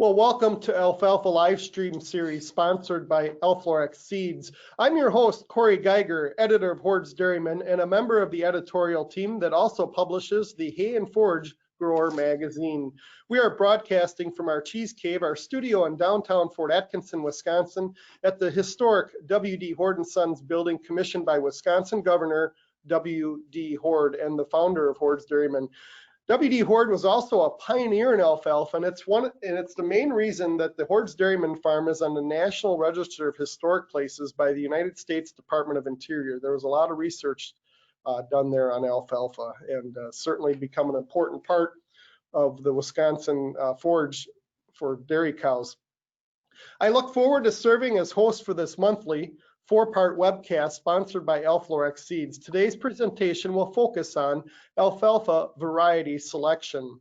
Well, welcome to Alfalfa Livestream series sponsored by Alforex Seeds. I'm your host, Corey Geiger, editor of Hordes Dairyman and a member of the editorial team that also publishes the Hay and Forage Grower magazine. We are broadcasting from our cheese cave, our studio in downtown Fort Atkinson, Wisconsin, at the historic W.D. Horde & Sons building commissioned by Wisconsin Governor W.D. Horde and the founder of Hordes Dairyman. W.D. Horde was also a pioneer in alfalfa, and it's the main reason that the Hordes Dairyman farm is on the National Register of Historic Places by the United States Department of Interior. There was a lot of research done there on alfalfa, and certainly become an important part of the Wisconsin forage for dairy cows. I look forward to serving as host for this monthly four-part webcast sponsored by Alforex Seeds. Today's presentation will focus on alfalfa variety selection.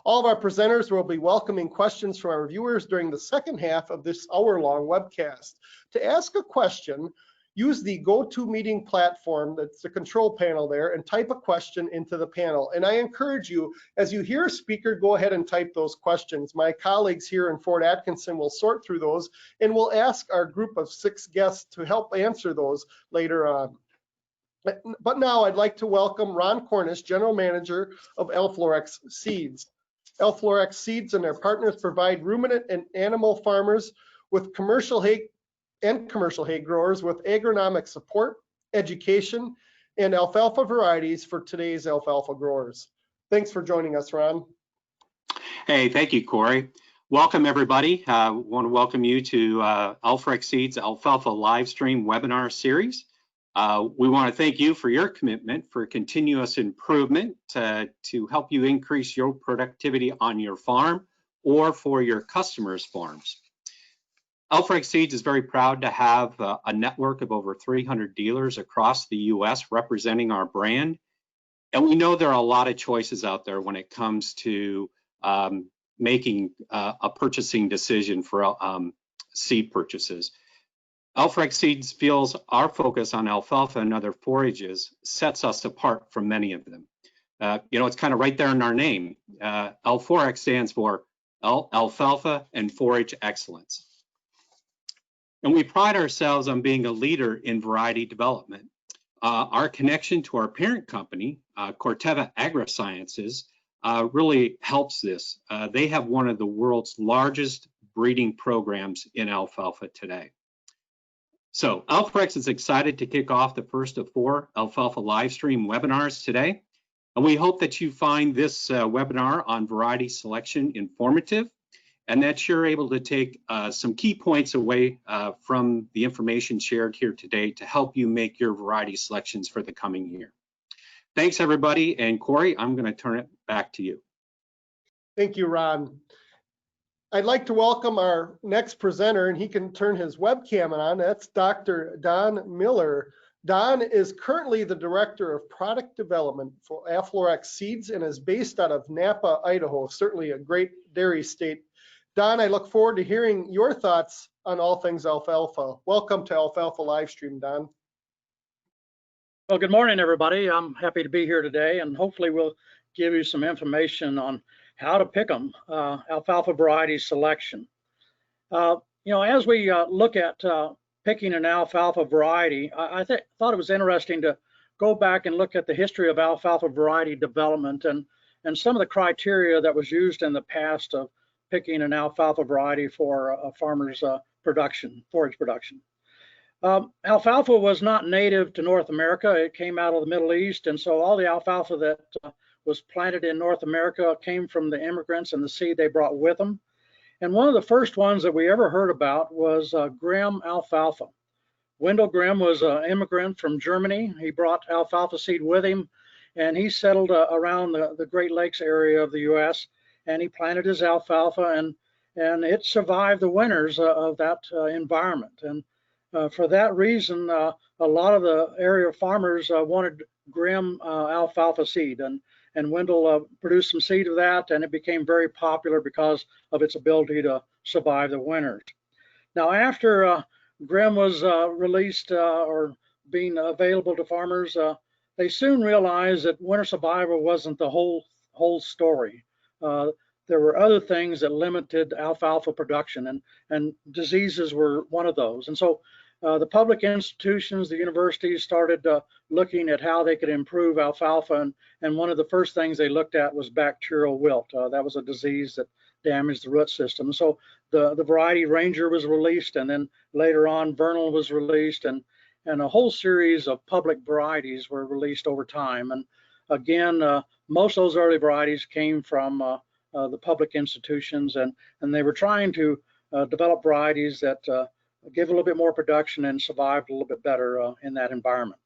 All of our presenters will be welcoming questions from our viewers during the second half of this hour-long webcast. To ask a question, use the GoToMeeting platform, that's the control panel there, and type a question into the panel. And I encourage you, as you hear a speaker, go ahead and type those questions. My colleagues here in Fort Atkinson will sort through those, and we'll ask our group of 6 guests to help answer those later on. But now I'd like to welcome Ron Cornish, General Manager of Alforex Seeds. Alforex Seeds and their partners provide ruminant and animal farmers with commercial hay growers with agronomic support, education, and alfalfa varieties for today's alfalfa growers. Thanks for joining us, Ron. Hey, thank you, Corey. Welcome, everybody. I want to welcome you to Alforex Seeds Alfalfa Livestream webinar series. We want to thank you for your commitment for continuous improvement to help you increase your productivity on your farm or for your customers' farms. Alforex Seeds is very proud to have a network of over 300 dealers across the U.S. representing our brand. And we know there are a lot of choices out there when it comes to making a purchasing decision for seed purchases. Alforex Seeds feels our focus on alfalfa and other forages sets us apart from many of them. It's kind of right there in our name. Alforex stands for Alfalfa and Forage Excellence. And we pride ourselves on being a leader in variety development. Our connection to our parent company, Corteva Agrisciences, really helps this. They have one of the world's largest breeding programs in alfalfa today. So Alforex is excited to kick off the first of 4 Alfalfa Livestream webinars today. And we hope that you find this webinar on variety selection informative, and that you're able to take some key points away from the information shared here today to help you make your variety selections for the coming year. Thanks, everybody. And Corey, I'm going to turn it back to you. Thank you, Ron. I'd like to welcome our next presenter, and he can turn his webcam on. That's Dr. Don Miller. Don is currently the Director of Product Development for Alforex Seeds and is based out of Napa, Idaho, certainly a great dairy state. Don, I look forward to hearing your thoughts on all things alfalfa. Welcome to Alfalfa Livestream, Don. Well, good morning, everybody. I'm happy to be here today, and hopefully we'll give you some information on how to pick them, alfalfa variety selection. As we look at picking an alfalfa variety, I thought it was interesting to go back and look at the history of alfalfa variety development and some of the criteria that was used in the past of picking an alfalfa variety for a farmer's forage production. Alfalfa was not native to North America. It came out of the Middle East, and so all the alfalfa that was planted in North America came from the immigrants and the seed they brought with them. And one of the first ones that we ever heard about was Grimm alfalfa. Wendell Grimm was an immigrant from Germany. He brought alfalfa seed with him, and he settled around the Great Lakes area of the U.S., and he planted his alfalfa, and it survived the winters of that environment. And for that reason, a lot of the area farmers wanted Grimm alfalfa seed, and Wendell produced some seed of that, and it became very popular because of its ability to survive the winters. Now, after Grimm was released or being available to farmers, they soon realized that winter survival wasn't the whole story. there were other things that limited alfalfa production, and diseases were one of those. And so the public institutions, the universities started looking at how they could improve alfalfa, and one of the first things they looked at was bacterial wilt. That was a disease that damaged the root system. So the variety Ranger was released, and then later on Vernal was released, and a whole series of public varieties were released over time. And again, most of those early varieties came from the public institutions, and they were trying to develop varieties that give a little bit more production and survived a little bit better in that environment.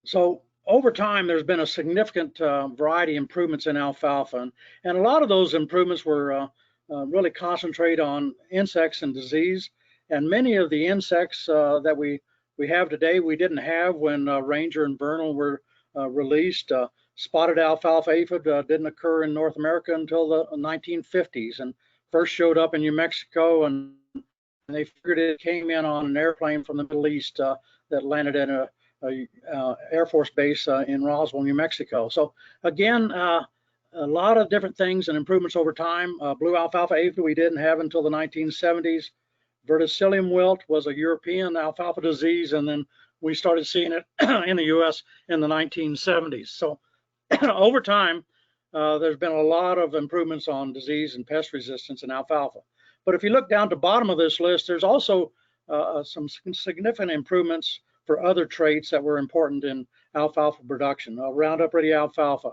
So over time, there's been a significant variety improvements in alfalfa, and a lot of those improvements were really concentrated on insects and disease. And many of the insects that we have today, we didn't have when Ranger and Vernal were released. Spotted alfalfa aphid didn't occur in North America until the 1950s, and first showed up in New Mexico, and they figured it came in on an airplane from the Middle East that landed in a Air Force base in Roswell, New Mexico. So again, a lot of different things and improvements over time. Blue alfalfa aphid we didn't have until the 1970s. Verticillium wilt was a European alfalfa disease, and then we started seeing it in the US in the 1970s. So over time, there's been a lot of improvements on disease and pest resistance in alfalfa. But if you look down to the bottom of this list, there's also some significant improvements for other traits that were important in alfalfa production. Roundup Ready alfalfa,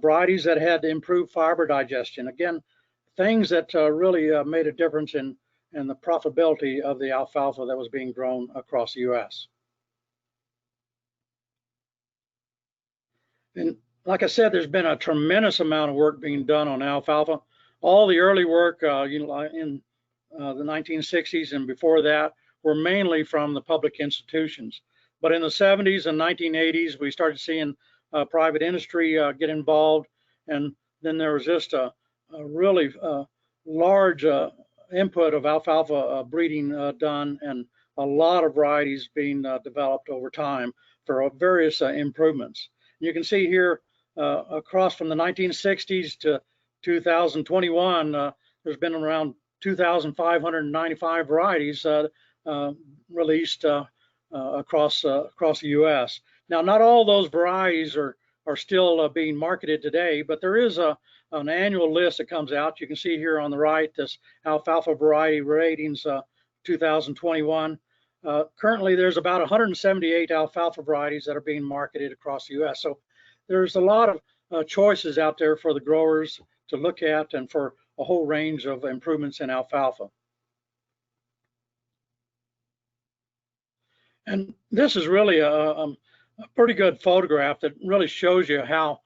varieties that had improved fiber digestion. Again, things that really made a difference in the profitability of the alfalfa that was being grown across the US. And like I said, there's been a tremendous amount of work being done on alfalfa. All the early work in the 1960s and before that were mainly from the public institutions. But in the 70s and 1980s, we started seeing private industry get involved. And then there was just a really large input of alfalfa breeding done, and a lot of varieties being developed over time for various improvements. You can see here across from the 1960s to 2021, there's been around 2,595 varieties released across the U.S. Now, not all those varieties are still being marketed today, but there is an annual list that comes out. You can see here on the right this alfalfa variety ratings 2021. Currently, there's about 178 alfalfa varieties that are being marketed across the U.S. So there's a lot of choices out there for the growers to look at, and for a whole range of improvements in alfalfa. And this is really a pretty good photograph that really shows you how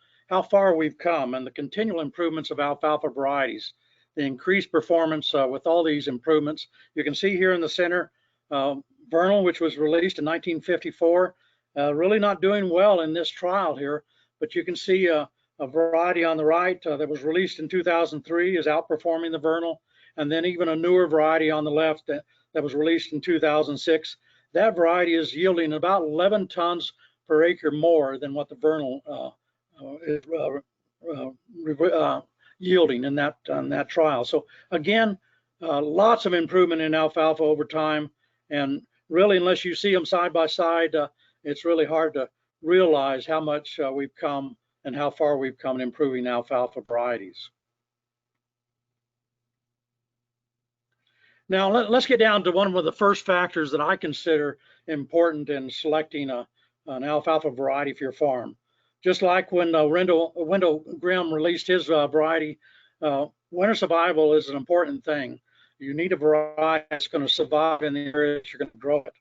far we've come and the continual improvements of alfalfa varieties, the increased performance with all these improvements. You can see here in the center, Vernal, which was released in 1954, really not doing well in this trial here, but you can see a variety on the right that was released in 2003 is outperforming the Vernal, and then even a newer variety on the left that was released in 2006. That variety is yielding about 11 tons per acre more than what the Vernal is yielding in that trial. So again, lots of improvement in alfalfa over time, and really, unless you see them side by side, it's really hard to realize how much we've come and how far we've come in improving alfalfa varieties. Now let's get down to one of the first factors that I consider important in selecting an alfalfa variety for your farm. Just like when Wendell Grimm released his variety, winter survival is an important thing. You need a variety that's going to survive in the area that you're going to grow it.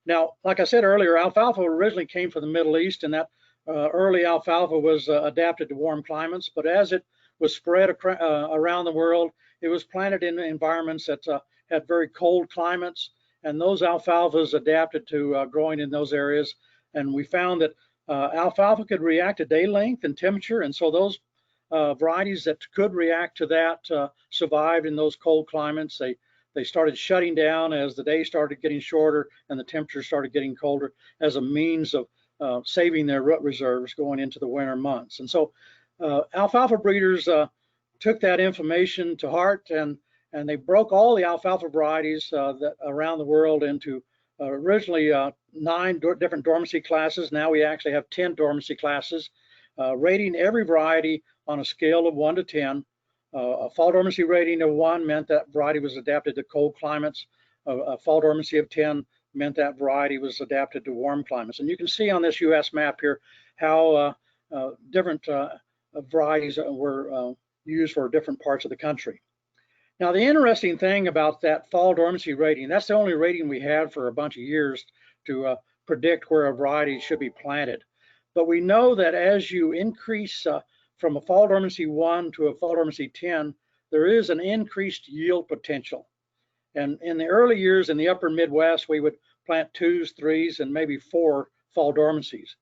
Now, like I said earlier, alfalfa originally came from the Middle East, and that early alfalfa was adapted to warm climates, but as it was spread around the world, it was planted in environments that had very cold climates, and those alfalfas adapted to growing in those areas. And we found that alfalfa could react to day length and temperature, and so those varieties that could react to that survived in those cold climates. They started shutting down as the day started getting shorter and the temperature started getting colder, as a means of saving their root reserves going into the winter months. And so Alfalfa breeders took that information to heart, and they broke all the alfalfa varieties that around the world into originally 9 different dormancy classes. Now we actually have 10 dormancy classes, rating every variety on a scale of 1 to 10. A fall dormancy rating of 1 meant that variety was adapted to cold climates. A fall dormancy of 10 meant that variety was adapted to warm climates. And you can see on this US map here how different varieties were used for different parts of the country. Now, the interesting thing about that fall dormancy rating, that's the only rating we had for a bunch of years to predict where a variety should be planted. But we know that as you increase from a fall dormancy 1 to a fall dormancy 10, there is an increased yield potential. And in the early years in the upper Midwest, we would plant 2s, 3s, and maybe 4 fall dormancies.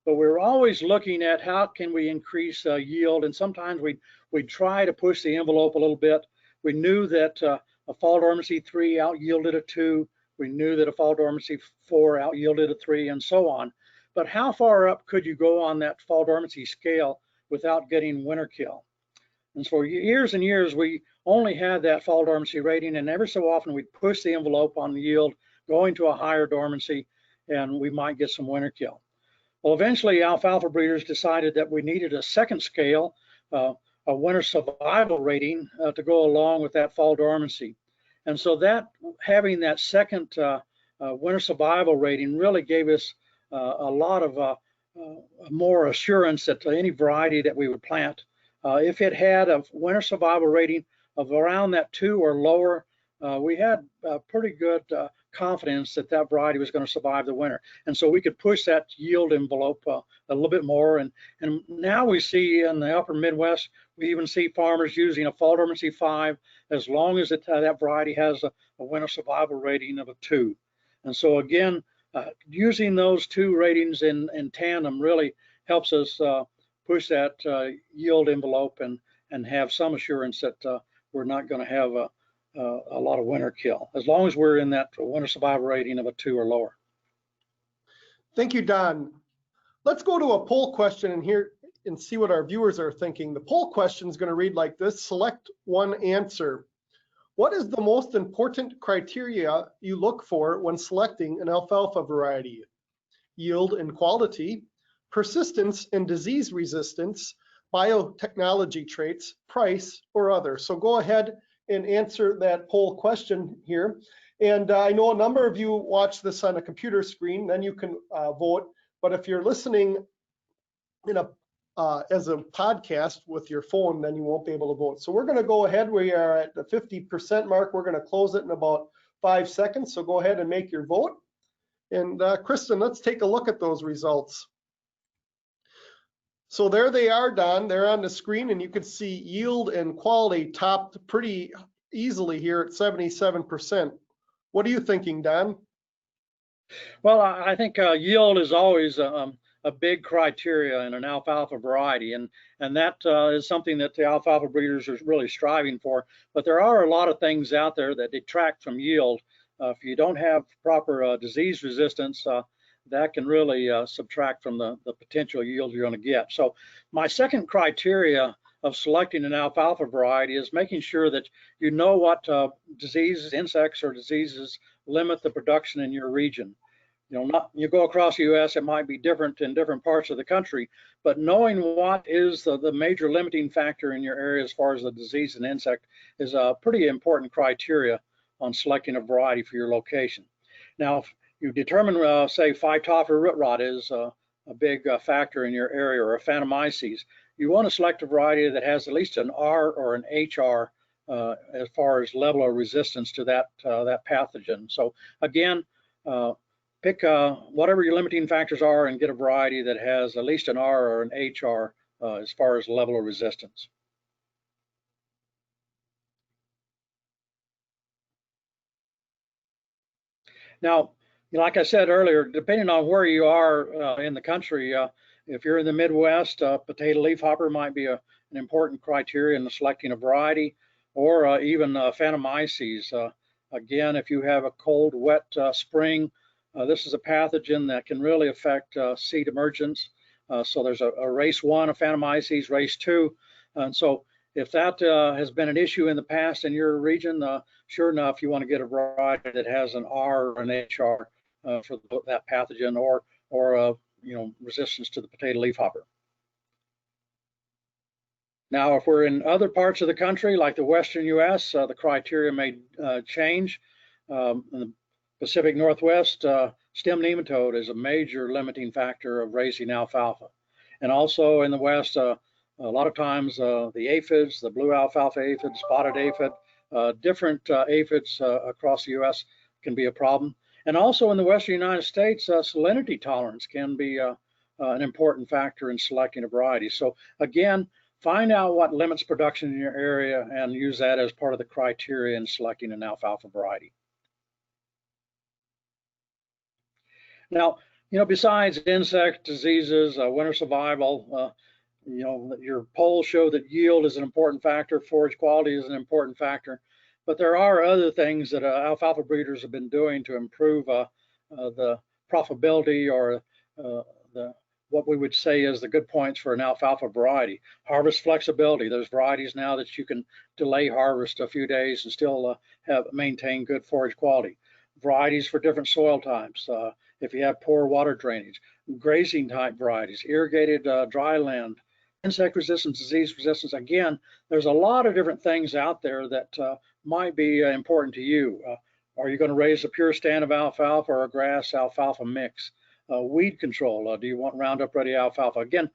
But we were always looking at how can we increase yield, and sometimes we'd try to push the envelope a little bit. We knew that a fall dormancy 3 out-yielded a 2. We knew that a fall dormancy 4 out-yielded a 3, and so on. But how far up could you go on that fall dormancy scale without getting winter kill? And for years and years, we only had that fall dormancy rating, and every so often we'd push the envelope on the yield, going to a higher dormancy, and we might get some winter kill. Well, eventually alfalfa breeders decided that we needed a second scale, a winter survival rating to go along with that fall dormancy. And so that having that second winter survival rating really gave us a lot of more assurance that any variety that we would plant, if it had a winter survival rating of around that 2 or lower, we had pretty good confidence that that variety was going to survive the winter. And so we could push that yield envelope a little bit more. And now we see in the upper Midwest, we even see farmers using a fall dormancy 5 as long as that variety has a winter survival rating of a 2. And so again, using those 2 ratings in tandem really helps us push that yield envelope and have some assurance that we're not going to have a lot of winter kill, as long as we're in that winter survival rating of a 2 or lower. Thank you, Don. Let's go to a poll question in here and see what our viewers are thinking. The poll question is going to read like this: select one answer. What is the most important criteria you look for when selecting an alfalfa variety? Yield and quality, persistence and disease resistance, biotechnology traits, price, or other. So go ahead and answer that poll question here. And I know a number of you watch this on a computer screen, then you can vote. But if you're listening in as a podcast with your phone, then you won't be able to vote. So we're going to go ahead. We are at the 50% mark. We're going to close it in about 5 seconds. So go ahead and make your vote. And Kristen, let's take a look at those results. So there they are, Don. They're on the screen, and you can see yield and quality topped pretty easily here at 77%. What are you thinking, Don? Well, I think yield is always a big criteria in an alfalfa variety, and that is something that the alfalfa breeders are really striving for. But there are a lot of things out there that detract from yield. If you don't have proper disease resistance, that can really subtract from the potential yield you're going to get. So my second criteria of selecting an alfalfa variety is making sure that you know what diseases, insects or diseases limit the production in your region. You go across the U.S., it might be different in different parts of the country, but knowing what is the major limiting factor in your area as far as the disease and insect is a pretty important criteria on selecting a variety for your location. Now, if you determine, say, phytophthora root rot is a big factor in your area, or Aphanomyces, you want to select a variety that has at least an R or an HR as far as level of resistance to that pathogen. So again, pick whatever your limiting factors are and get a variety that has at least an R or an HR as far as level of resistance. Now, like I said earlier, depending on where you are in the country, if you're in the Midwest, potato leafhopper might be an important criteria in selecting a variety, or even Aphanomyces. Again, if you have a cold, wet spring, this is a pathogen that can really affect seed emergence. So there's a race 1 of Phantomyces, race 2. And so if that has been an issue in the past in your region, sure enough, you want to get a variety that has an R or an HR for that pathogen, or resistance to the potato leafhopper. Now, if we're in other parts of the country, like the western U.S., the criteria may change. In the Pacific Northwest, stem nematode is a major limiting factor of raising alfalfa. And also in the West, a lot of times the aphids, the blue alfalfa aphid, spotted aphid, different aphids across the U.S. can be a problem. And also in the Western United States, salinity tolerance can be an important factor in selecting a variety. So again, find out what limits production in your area and use that as part of the criteria in selecting an alfalfa variety. Now, besides insect diseases, winter survival, your polls show that yield is an important factor, forage quality is an important factor, but there are other things that alfalfa breeders have been doing to improve the profitability, or what we would say is the good points for an alfalfa variety. Harvest flexibility. There's varieties now that you can delay harvest a few days and still maintain good forage quality. Varieties for different soil types. If you have poor water drainage, grazing type varieties, irrigated dry land, insect resistance, disease resistance. Again, there's a lot of different things out there that might be important to you. Are you going to raise a pure stand of alfalfa or a grass alfalfa mix? Weed control. Do you want Roundup Ready alfalfa? Again,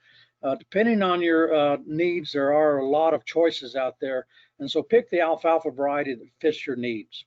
depending on your needs, there are a lot of choices out there. And so pick the alfalfa variety that fits your needs.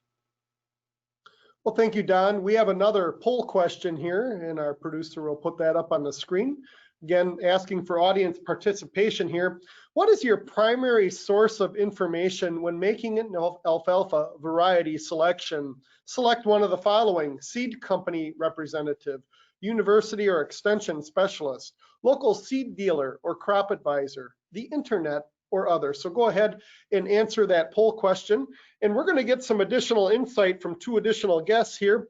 Well, thank you, Don. We have another poll question here, and our producer will put that up on the screen. Again, asking for audience participation here. What is your primary source of information when making an alfalfa variety selection? Select one of the following: seed company representative, university or extension specialist, local seed dealer or crop advisor, the internet, or other. So go ahead and answer that poll question. And we're going to get some additional insight from 2 additional guests here,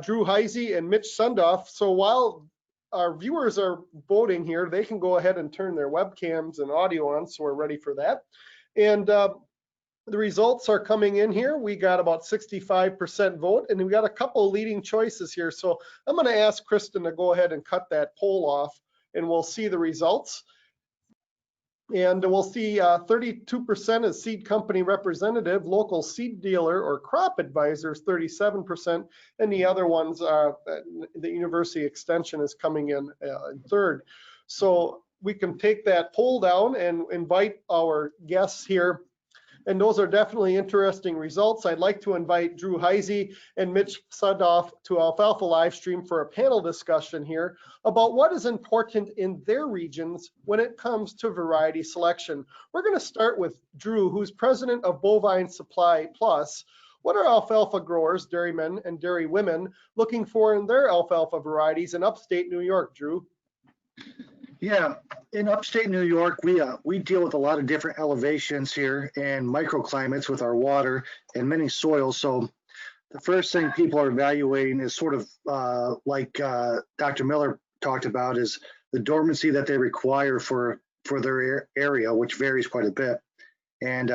Drew Heisey and Mitch Sudhoff. So while our viewers are voting here, they can go ahead and turn their webcams and audio on, so we're ready for that. And the results are coming in here. We got about 65% vote, and we got a couple leading choices here. So I'm going to ask Kristen to go ahead and cut that poll off, and we'll see the results. And we'll see 32% is seed company representative, local seed dealer or crop advisors 37%, and the other ones are the university extension is coming in third. So we can take that poll down and invite our guests here. And those are definitely interesting results. I'd like to invite Drew Heisey and Mitch Sudhoff to Alfalfa Livestream for a panel discussion here about what is important in their regions when it comes to variety selection. We're going to start with Drew, who's president of Bovine Supply Plus. What are alfalfa growers, dairymen and dairy women, looking for in their alfalfa varieties in upstate New York, Drew? Yeah, in upstate New York, we deal with a lot of different elevations here and microclimates with our water and many soils. So the first thing people are evaluating is sort of like Dr. Miller talked about, is the dormancy that they require for their area, which varies quite a bit. And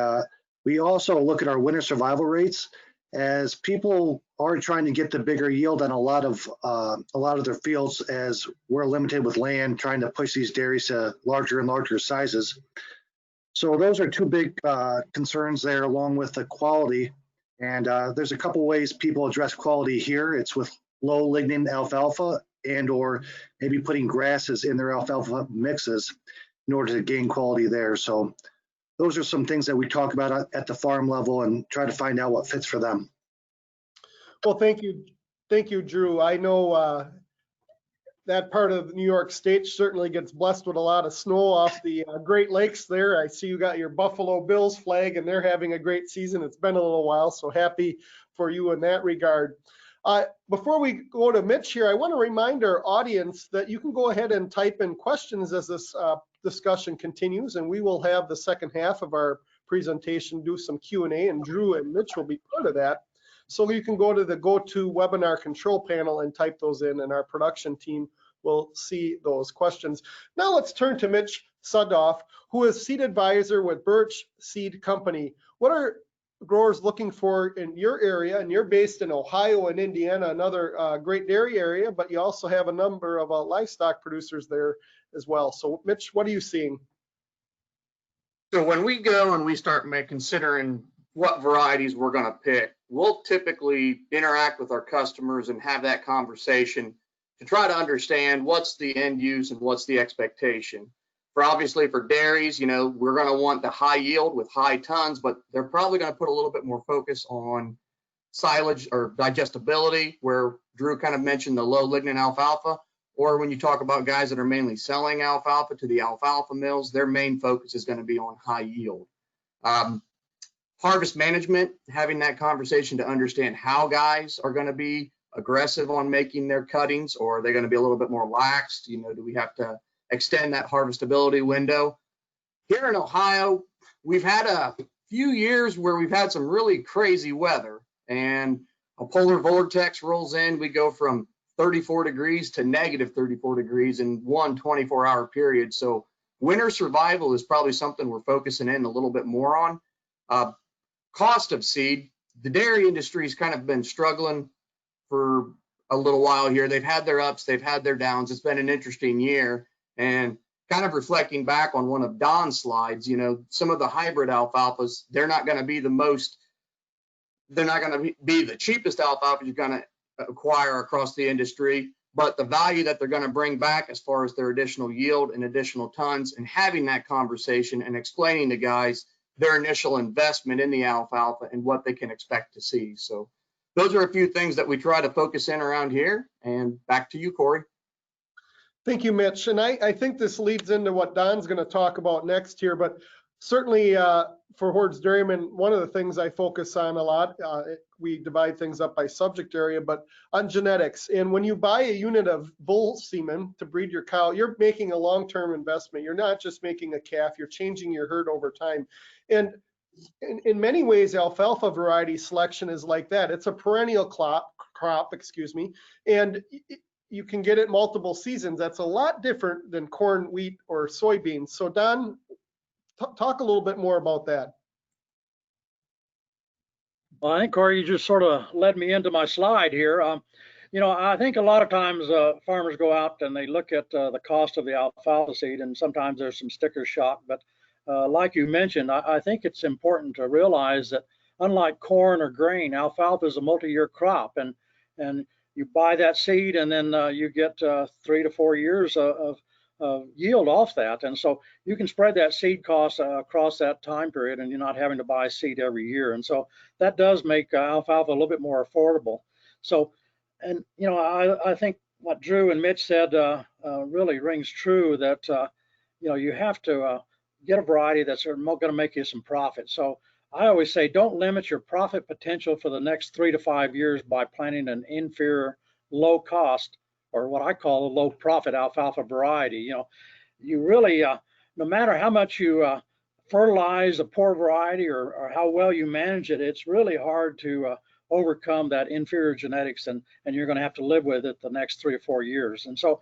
we also look at our winter survival rates, as people are trying to get the bigger yield on a lot of their fields, as we're limited with land, trying to push these dairies to larger and larger sizes. So those are 2 big concerns there, along with the quality. And there's a couple ways people address quality here. It's with low lignin alfalfa, and or maybe putting grasses in their alfalfa mixes in order to gain quality there. So those are some things that we talk about at the farm level and try to find out what fits for them. Well, thank you, Drew. I know that part of New York State certainly gets blessed with a lot of snow off the Great Lakes there. I see you got your Buffalo Bills flag, and they're having a great season. It's been a little while, so happy for you in that regard. Before we go to Mitch here, I want to remind our audience that you can go ahead and type in questions as this discussion continues, and we will have the second half of our presentation do some Q&A, and Drew and Mitch will be part of that. So you can go to the GoToWebinar control panel and type those in, and our production team we'll see those questions. Now let's turn to Mitch Sudhoff, who is seed advisor with Burtch Seed Company. What are growers looking for in your area? And you're based in Ohio and Indiana, another great dairy area, but you also have a number of livestock producers there as well. So Mitch, what are you seeing? So when we go and we start considering what varieties we're going to pick, we'll typically interact with our customers and have that conversation to try to understand what's the end use and what's the expectation. Obviously for dairies, you know, we're going to want the high yield with high tons, but they're probably going to put a little bit more focus on silage or digestibility, where Drew kind of mentioned the low lignin alfalfa. Or when you talk about guys that are mainly selling alfalfa to the alfalfa mills, their main focus is going to be on high yield. Harvest management, having that conversation to understand how guys are going to be aggressive on making their cuttings, or are they going to be a little bit more lax? You know, do we have to extend that harvestability window? Here in Ohio, we've had a few years where we've had some really crazy weather, and a polar vortex rolls in. We go from 34 degrees to negative 34 degrees in one 24-hour period. So winter survival is probably something we're focusing in a little bit more on. Cost of seed, the dairy industry's kind of been struggling for a little while here. They've had their ups, they've had their downs. It's been an interesting year. And kind of reflecting back on one of Don's slides, you know, some of the hybrid alfalfas, they're not going to be the cheapest alfalfa you're going to acquire across the industry, but the value that they're going to bring back as far as their additional yield and additional tons, and having that conversation and explaining to guys their initial investment in the alfalfa and what they can expect to see. So those are a few things that we try to focus in around here. And back to you, Corey. Thank you, Mitch. And I think this leads into what Don's going to talk about next here, but certainly for Hordes Dairymen, one of the things I focus on a lot, we divide things up by subject area, but on genetics. And when you buy a unit of bull semen to breed your cow, you're making a long-term investment. You're not just making a calf, you're changing your herd over time. And in many ways, alfalfa variety selection is like that. It's a perennial crop, excuse me, and you can get it multiple seasons. That's a lot different than corn, wheat, or soybeans. So Don, talk a little bit more about that. Well, I think, Corey, you just sort of led me into my slide here. You know, I think a lot of times farmers go out and they look at the cost of the alfalfa seed, and sometimes there's some sticker shock. But like you mentioned, I think it's important to realize that unlike corn or grain, alfalfa is a multi-year crop, and you buy that seed and then you get 3 to 4 years of yield off that. And so you can spread that seed cost across that time period, and you're not having to buy seed every year. And so that does make alfalfa a little bit more affordable. So, and you know, I think what Drew and Mitch said really rings true, that you know, you have to get a variety that's going to make you some profit. So I always say, don't limit your profit potential for the next 3 to 5 years by planting an inferior, low cost, or what I call a low profit alfalfa variety. You know, you really, no matter how much you fertilize a poor variety or how well you manage it, it's really hard to overcome that inferior genetics, and you're going to have to live with it the next 3 or 4 years. And so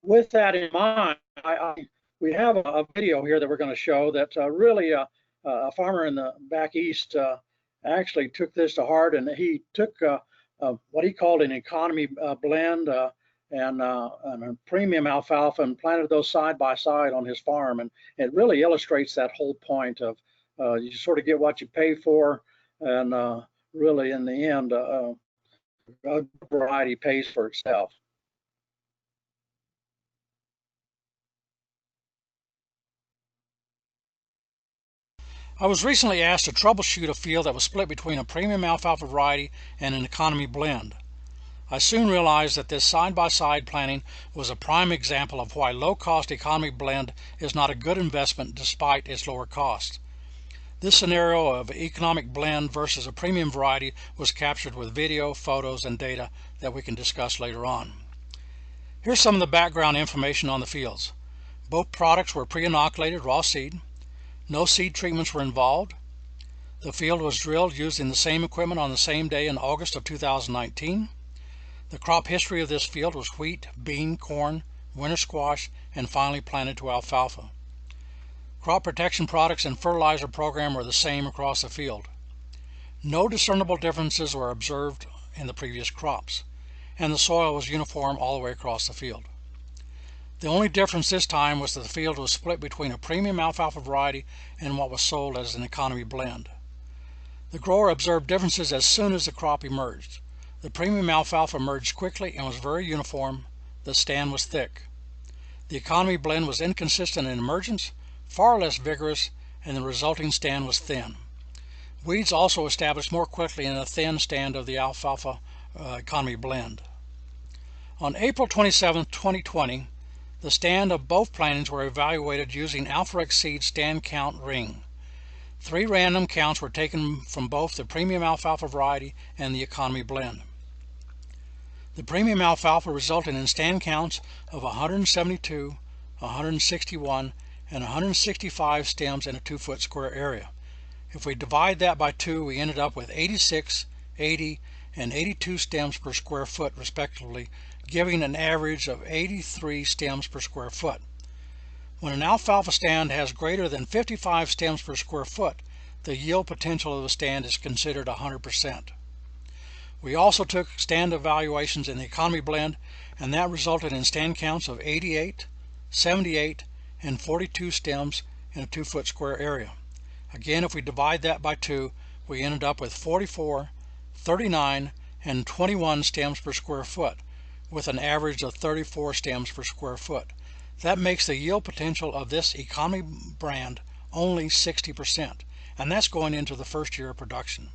with that in mind, we have a video here that we're going to show that really a farmer in the back east actually took this to heart, and he took what he called an economy blend and a premium alfalfa and planted those side by side on his farm. And it really illustrates that whole point of you sort of get what you pay for, and really in the end, a variety pays for itself. I was recently asked to troubleshoot a field that was split between a premium alfalfa variety and an economy blend. I soon realized that this side-by-side planting was a prime example of why low-cost economy blend is not a good investment despite its lower cost. This scenario of economic blend versus a premium variety was captured with video, photos, and data that we can discuss later on. Here's some of the background information on the fields. Both products were pre-inoculated raw seed. No seed treatments were involved. The field was drilled using the same equipment on the same day in August of 2019. The crop history of this field was wheat, bean, corn, winter squash, and finally planted to alfalfa. Crop protection products and fertilizer program were the same across the field. No discernible differences were observed in the previous crops, and the soil was uniform all the way across the field. The only difference this time was that the field was split between a premium alfalfa variety and what was sold as an economy blend. The grower observed differences as soon as the crop emerged. The premium alfalfa emerged quickly and was very uniform. The stand was thick. The economy blend was inconsistent in emergence, far less vigorous, and the resulting stand was thin. Weeds also established more quickly in the thin stand of the alfalfa economy blend. On April 27, 2020, the stand of both plantings were evaluated using Alforex Seeds stand count ring. 3 random counts were taken from both the premium alfalfa variety and the economy blend. The premium alfalfa resulted in stand counts of 172, 161, and 165 stems in a 2-foot square area. If we divide that by 2, we ended up with 86, 80, and 82 stems per square foot respectively, giving an average of 83 stems per square foot. When an alfalfa stand has greater than 55 stems per square foot, the yield potential of the stand is considered 100%. We also took stand evaluations in the economy blend, and that resulted in stand counts of 88, 78, and 42 stems in a 2-foot square area. Again, if we divide that by 2, we ended up with 44, 39, and 21 stems per square foot, with an average of 34 stems per square foot. That makes the yield potential of this economy brand only 60%, and that's going into the first year of production.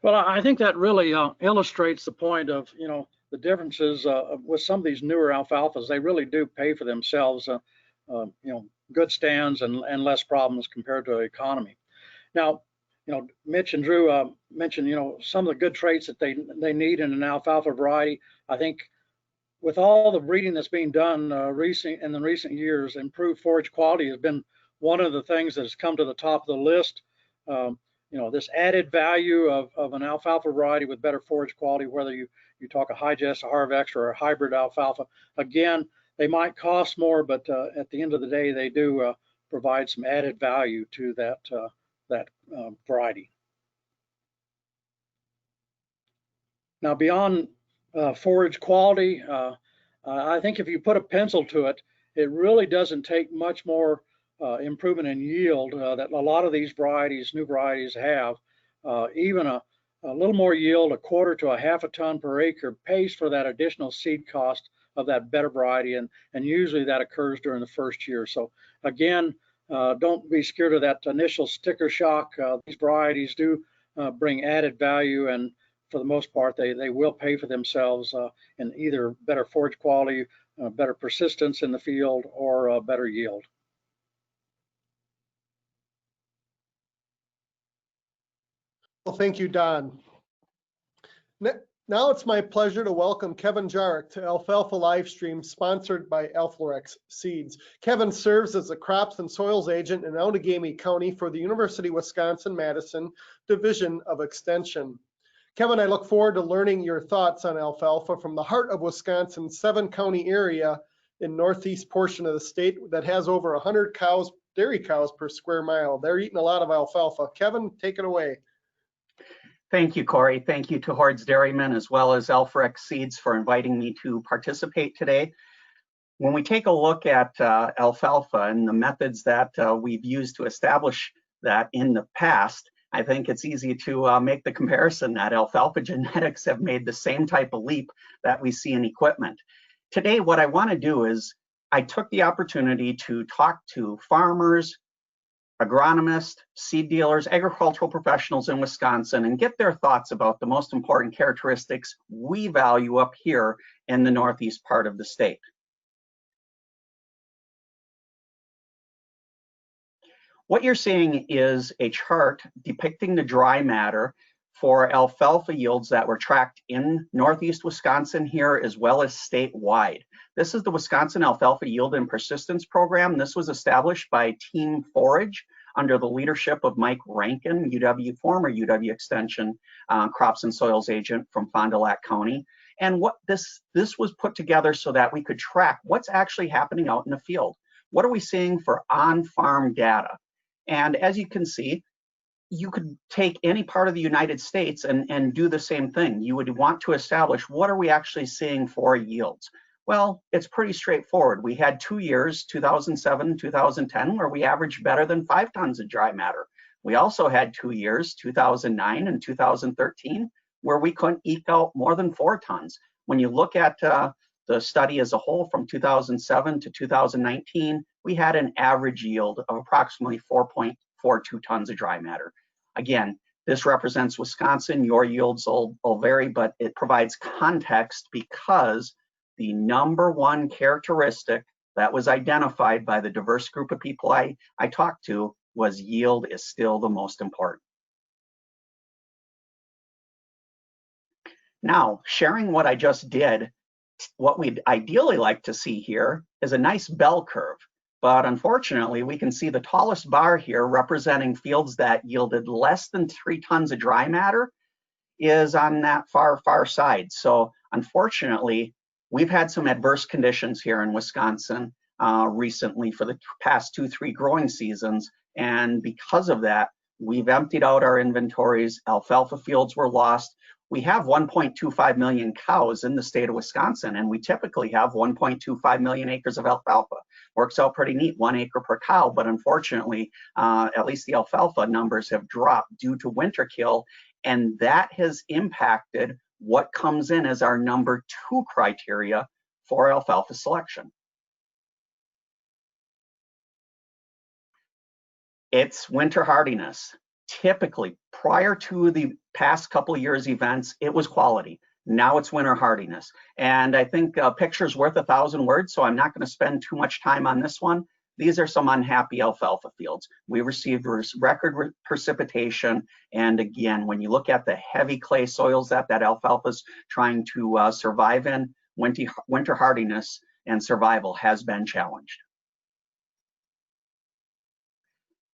Well, I think that really illustrates the point of, the differences with some of these newer alfalfas. They really do pay for themselves, good stands and less problems compared to economy. Now, Mitch and Drew mentioned, some of the good traits that they need in an alfalfa variety. I think with all the breeding that's being done in the recent years, improved forage quality has been one of the things that has come to the top of the list. This added value of an alfalfa variety with better forage quality, whether you talk a Higest, a Harvex, or a hybrid alfalfa. Again, they might cost more, but at the end of the day, they do provide some added value to that variety. Now, beyond forage quality, I think if you put a pencil to it, it really doesn't take much more improvement in yield that a lot of these varieties, new varieties, have. Even a little more yield, 1/4 to 1/2 ton per acre, pays for that additional seed cost of that better variety, and usually that occurs during the first year. So again, don't be scared of that initial sticker shock. These varieties do bring added value, and for the most part, they will pay for themselves in either better forage quality, better persistence in the field, or better yield. Well, thank you, Don. Now it's my pleasure to welcome Kevin Jarek to Alfalfa Livestream, sponsored by Alforex Seeds. Kevin serves as a crops and soils agent in Outagamie County for the University of Wisconsin-Madison Division of Extension. Kevin, I look forward to learning your thoughts on alfalfa from the heart of Wisconsin's 7-county area in northeast portion of the state that has over 100 cows, dairy cows per square mile. They're eating a lot of alfalfa. Kevin, take it away. Thank you, Corey. Thank you to Hordes Dairymen as well as Alforex Seeds for inviting me to participate today. When we take a look at alfalfa and the methods that we've used to establish that in the past, I think it's easy to make the comparison that alfalfa genetics have made the same type of leap that we see in equipment. Today, what I want to do is I took the opportunity to talk to farmers, agronomists, seed dealers, agricultural professionals in Wisconsin, and get their thoughts about the most important characteristics we value up here in the northeast part of the state. What you're seeing is a chart depicting the dry matter for alfalfa yields that were tracked in Northeast Wisconsin here as well as statewide. This is the Wisconsin Alfalfa Yield and Persistence Program. This was established by Team Forage under the leadership of Mike Rankin, former UW Extension Crops and Soils agent from Fond du Lac County. And what this was put together so that we could track what's actually happening out in the field. What are we seeing for on-farm data? And as you can see, you could take any part of the United States and do the same thing. You would want to establish what are we actually seeing for yields. Well, it's pretty straightforward. We had 2 years, 2007 and 2010, where we averaged better than 5 tons of dry matter. We also had 2 years, 2009 and 2013, where we couldn't eke out more than 4 tons. When you look at the study as a whole from 2007 to 2019, we had an average yield of approximately 4.42 tons of dry matter. Again, this represents Wisconsin. Your yields will vary, but it provides context because the #1 characteristic that was identified by the diverse group of people I talked to was yield is still the most important. Now, sharing what I just did, what we'd ideally like to see here is a nice bell curve. But unfortunately, we can see the tallest bar here representing fields that yielded less than 3 tons of dry matter is on that far side. So unfortunately, we've had some adverse conditions here in Wisconsin recently for the past 2-3 growing seasons. And because of that, we've emptied out our inventories. Alfalfa fields were lost. We have 1.25 million cows in the state of Wisconsin, and we typically have 1.25 million acres of alfalfa. Works out pretty neat, 1 acre per cow, but unfortunately, at least the alfalfa numbers have dropped due to winter kill, and that has impacted what comes in as our #2 criteria for alfalfa selection. It's winter hardiness. Typically, prior to the past couple of years events, it was quality. Now it's winter hardiness. And I think a picture's worth 1,000 words, so I'm not going to spend too much time on this one. These are some unhappy alfalfa fields. We received record precipitation. And again, when you look at the heavy clay soils that alfalfa's trying to survive in, winter hardiness and survival has been challenged.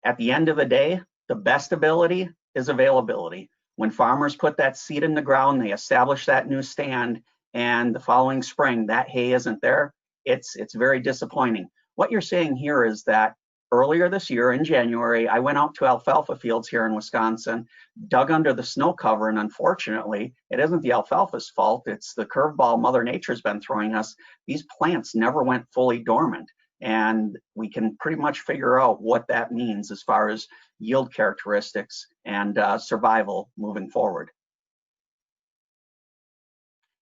At the end of the day, the best ability is availability. When farmers put that seed in the ground, they establish that new stand, and the following spring, that hay isn't there, it's very disappointing. What you're seeing here is that earlier this year in January, I went out to alfalfa fields here in Wisconsin, dug under the snow cover, and unfortunately, it isn't the alfalfa's fault, it's the curveball Mother Nature's been throwing us. These plants never went fully dormant. And we can pretty much figure out what that means as far as yield characteristics and survival moving forward.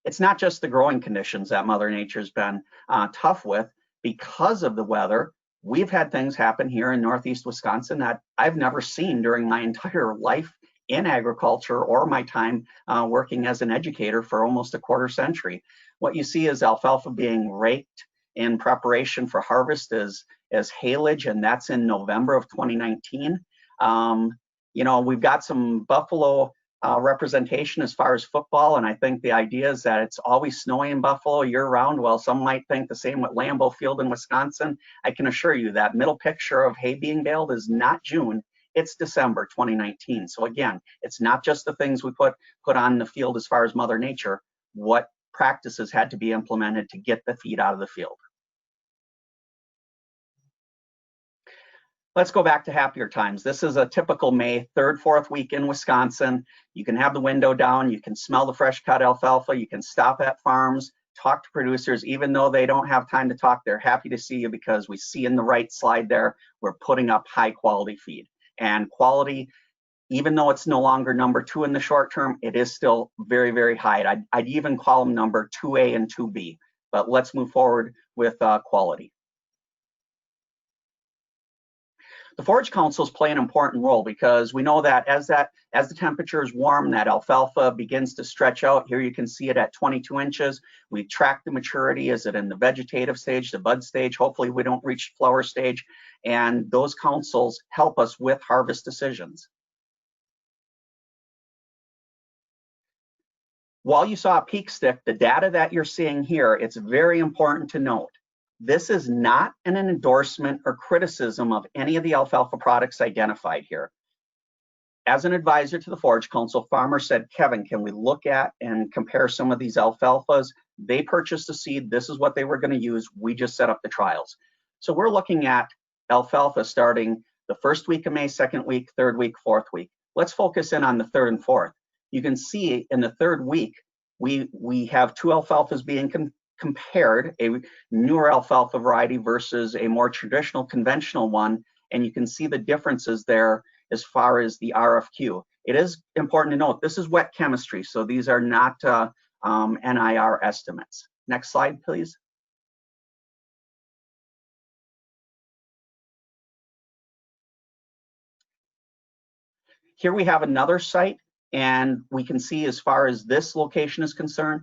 It's not just the growing conditions that Mother Nature's been tough with. Because of the weather, we've had things happen here in Northeast Wisconsin that I've never seen during my entire life in agriculture or my time working as an educator for almost a quarter century. What you see is alfalfa being raked in preparation for harvest as hailage, and that's in November of 2019. You know, we've got some Buffalo representation as far as football, and I think the idea is that it's always snowy in Buffalo year-round. Well, some might think the same with Lambeau Field in Wisconsin. I can assure you that middle picture of hay being baled is not June, it's December 2019. So again, it's not just the things we put on the field as far as Mother Nature. What practices had to be implemented to get the feed out of the field. Let's go back to happier times. This is a typical May, 3rd, 4th week in Wisconsin. You can have the window down, you can smell the fresh cut alfalfa, you can stop at farms, talk to producers. Even though they don't have time to talk, they're happy to see you because we see in the right slide there, we're putting up high quality feed. And quality, even though it's no longer #2 in the short term, it is still very, very high. I'd even call them number 2A and 2B, but let's move forward with quality. The forage councils play an important role because we know that as the temperature is warm, that alfalfa begins to stretch out. Here you can see it at 22 inches. We track the maturity. Is it in the vegetative stage, the bud stage? Hopefully we don't reach flower stage. And those councils help us with harvest decisions. While you saw a peak stick, the data that you're seeing here, it's very important to note, this is not an endorsement or criticism of any of the alfalfa products identified here. As an advisor to the Forage Council, farmers said, Kevin, can we look at and compare some of these alfalfas? They purchased a seed. This is what they were going to use. We just set up the trials. So we're looking at alfalfa starting the first week of May, second week, third week, fourth week. Let's focus in on the third and fourth. You can see in the third week, we have two alfalfas being compared, a newer alfalfa variety versus a more traditional conventional one. And you can see the differences there as far as the RFQ. It is important to note, this is wet chemistry, so these are not NIR estimates. Next slide, please. Here we have another site, and we can see as far as this location is concerned,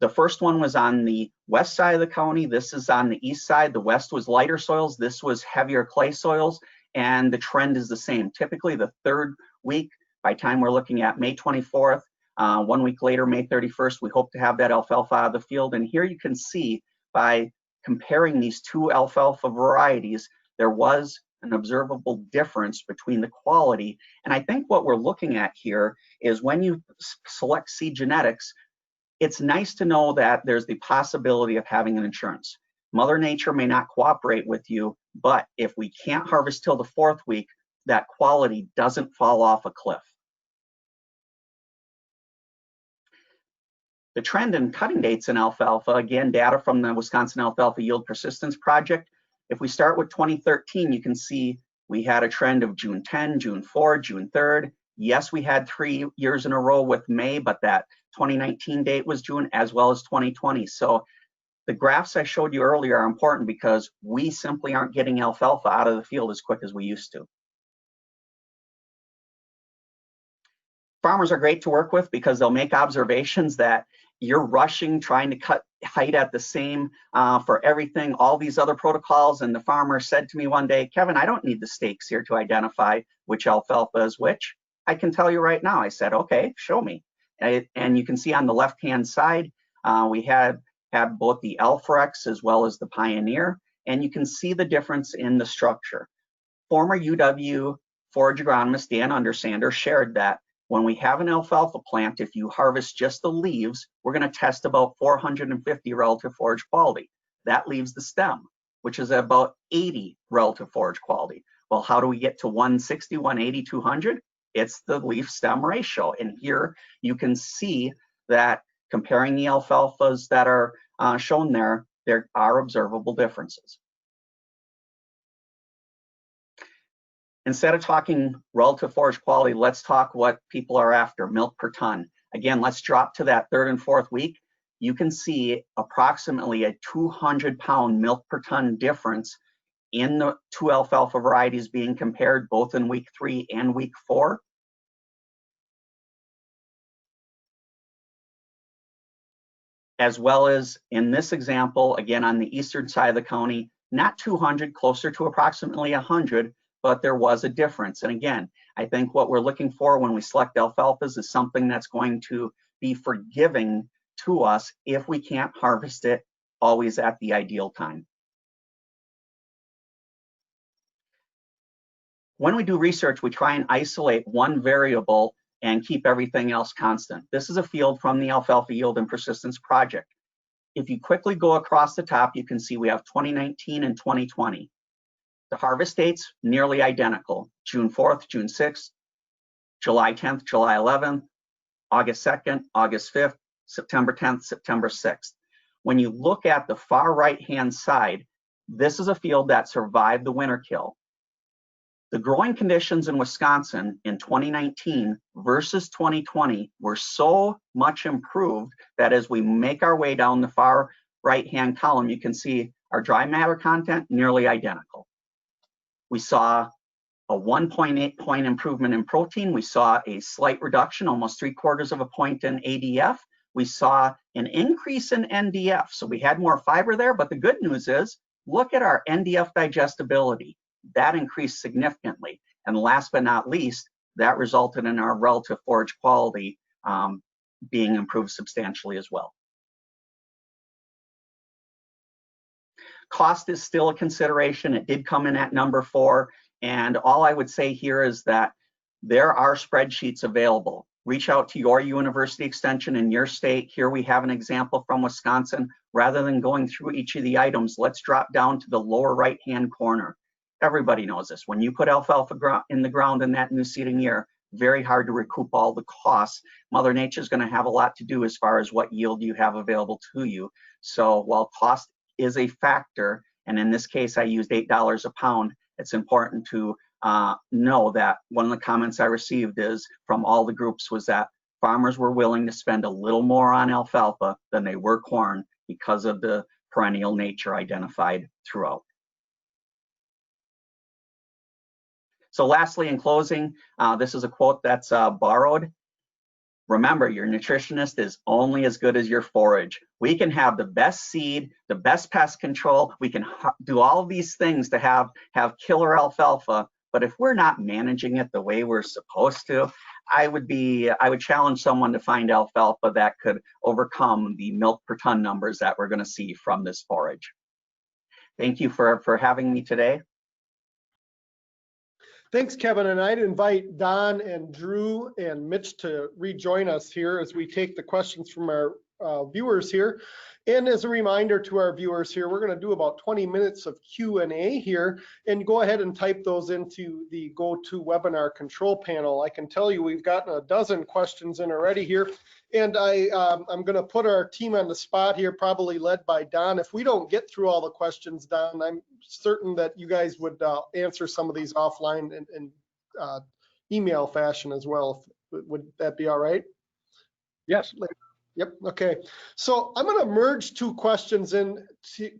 the first one was on the west side of the county. This is on the east side. The west was lighter soils. This was heavier clay soils, and the trend is the same. Typically the third week, by the time we're looking at May 24th, 1 week later, May 31st, we hope to have that alfalfa out of the field. And here you can see by comparing these two alfalfa varieties, there was an observable difference between the quality. And I think what we're looking at here is when you select seed genetics, it's nice to know that there's the possibility of having an insurance. Mother Nature may not cooperate with you, but if we can't harvest till the fourth week, that quality doesn't fall off a cliff. The trend in cutting dates in alfalfa, again, data from the Wisconsin Alfalfa Yield Persistence Project. If we start with 2013, you can see we had a trend of June 10, June 4, June 3rd. Yes, we had 3 years in a row with May, but that 2019 date was June, as well as 2020. So the graphs I showed you earlier are important because we simply aren't getting alfalfa out of the field as quick as we used to. Farmers are great to work with because they'll make observations that you're rushing, trying to cut height at the same for everything, all these other protocols. And the farmer said to me one day, Kevin, I don't need the stakes here to identify which alfalfa is which. I can tell you right now. I said, okay, show me. And you can see on the left-hand side, we had both the Alforex as well as the Pioneer, and you can see the difference in the structure. Former UW forage agronomist Dan Undersander shared that when we have an alfalfa plant, if you harvest just the leaves, we're going to test about 450 relative forage quality. That leaves the stem, which is about 80 relative forage quality. Well, how do we get to 160, 180, 200? It's the leaf stem ratio. And here you can see that comparing the alfalfas that are shown there are observable differences. Instead of talking relative forage quality, let's talk what people are after, milk per ton. Again, let's drop to that third and fourth week. You can see approximately a 200-pound milk per ton difference in the two alfalfa varieties being compared both in week 3 and week 4. As well as in this example, again, on the eastern side of the county, not 200, closer to approximately 100, but there was a difference. And again, I think what we're looking for when we select alfalfas is something that's going to be forgiving to us if we can't harvest it always at the ideal time. When we do research, we try and isolate one variable and keep everything else constant. This is a field from the Alfalfa Yield and Persistence Project. If you quickly go across the top, you can see we have 2019 and 2020. The harvest dates nearly identical, June 4th, June 6th, July 10th, July 11th, August 2nd, August 5th, September 10th, September 6th. When you look at the far right-hand side, this is a field that survived the winter kill. The growing conditions in Wisconsin in 2019 versus 2020 were so much improved that as we make our way down the far right-hand column, you can see our dry matter content nearly identical. We saw a 1.8 point improvement in protein. We saw a slight reduction, almost 3/4 of a point in ADF. We saw an increase in NDF. So we had more fiber there, but the good news is, look at our NDF digestibility. That increased significantly. And last but not least, that resulted in our relative forage quality being improved substantially as well. Cost is still a consideration. It did come in at number 4. And all I would say here is that there are spreadsheets available. Reach out to your university extension in your state. Here we have an example from Wisconsin. Rather than going through each of the items, let's drop down to the lower right-hand corner. Everybody knows this. When you put alfalfa in the ground in that new seeding year, very hard to recoup all the costs. Mother Nature is going to have a lot to do as far as what yield you have available to you. So while cost is a factor, and in this case I used $8 a pound, it's important to know that one of the comments I received is from all the groups was that farmers were willing to spend a little more on alfalfa than they were corn because of the perennial nature identified throughout. So lastly, in closing, this is a quote that's borrowed. Remember, your nutritionist is only as good as your forage. We can have the best seed, the best pest control. We can do all of these things to have killer alfalfa, but if we're not managing it the way we're supposed to, I would challenge someone to find alfalfa that could overcome the milk per ton numbers that we're going to see from this forage. Thank you for having me today. Thanks, Kevin, and I'd invite Don and Drew and Mitch to rejoin us here as we take the questions from our viewers here. And as a reminder to our viewers here, we're going to do about 20 minutes of Q&A here, and go ahead and type those into the GoToWebinar control panel. I can tell you we've gotten a dozen questions in already here, and I'm going to put our team on the spot here, probably led by Don. If we don't get through all the questions, Don, I'm certain that you guys would answer some of these offline in email fashion as well. Would that be all right? Yes. Yep. Okay. So I'm going to merge two questions in